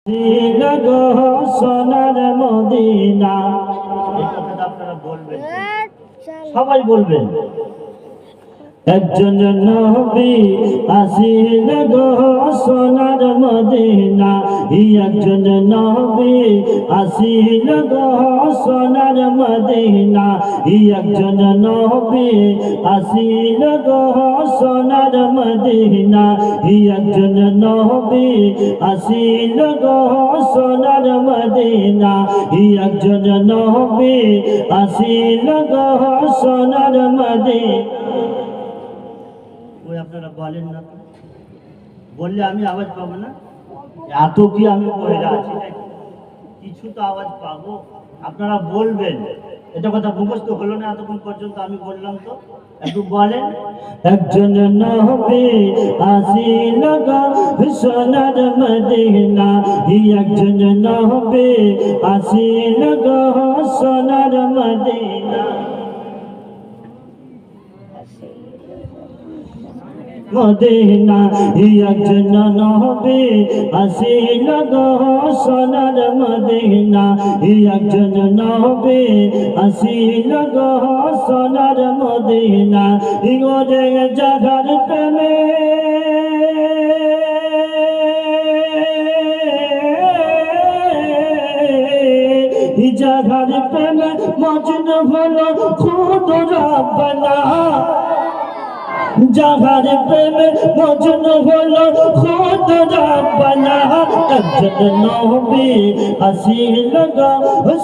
গো সোনার মদিনা। এই কথাটা আপনারা বলবেন, সবাই বলবেন। একজন নবী আসিল গো সোনার মদিনা, একজন নবী আসিল গো সোনার মদিনা, একজন নবী আসিল গো সোনার মদিনা, একজন নবী আসিল গো সোনার মদিনা, একজন নবী আসিল গো সোনার মদিনা। ওই আপনারা বলেন না, বললে আমি আওয়াজ পাবো না? এত কি আমি পড়ে আছি নাকি? কিছু তো আওয়াজ পাবো, আপনারা বলবেন। এটা কথা মুখস্থ হলো না এতক্ষণ পর্যন্ত, আমি বললাম তো, একটু বলেন। একজন নবী আসিল গো সোনার মদিনা, একজন নবী আসিল গো সোনার মদিনা, মদিনা, একজন নবী আসিল গো সোনার মদিনা, একজন নবী আসিল গো সোনার মদিনা, ইগোরে জাগার প্রেমে জাগার প্রেমে মজনু হলো খুদ রাব্বানা, জাগার প্রেমে মজনু হলো খুদ রাব্বানা, একজন নবী আসিল গো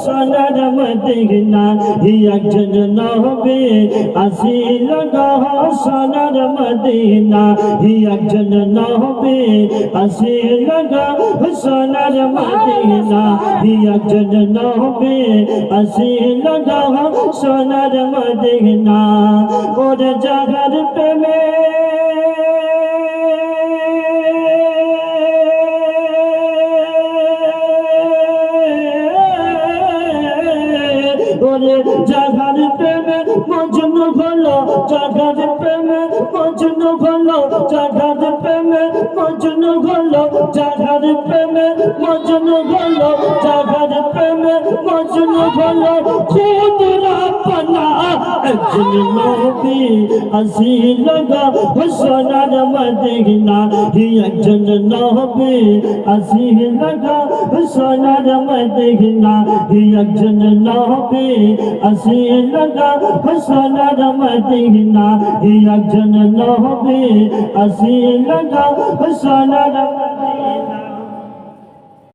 সোনার মদিনা, একজন নবী আসিল গো সোনার মদিনা, একজন নবী আসিল গো সোনার মদিনা, একজন নবী আসিল গো সোনার মদিনা। ওর জাগার প্রেমে ওরে জাগার প্রেমে মজনু হলো, জাগার প্রেমে মজনু হলো, জাগার প্রেমে মজনু হলো, জাগার প্রেমে মজনু হলো, জাগার প্রেমে মজনু হলো খুদ রাব্বানা, একজন নবী আসিল গো সোনার মদিনা, একজন নবী আসিল গো সোনার মদিনা, একজন নবী আসিল গো সোনার মদিনা, একজন নবী আসিল গো সোনার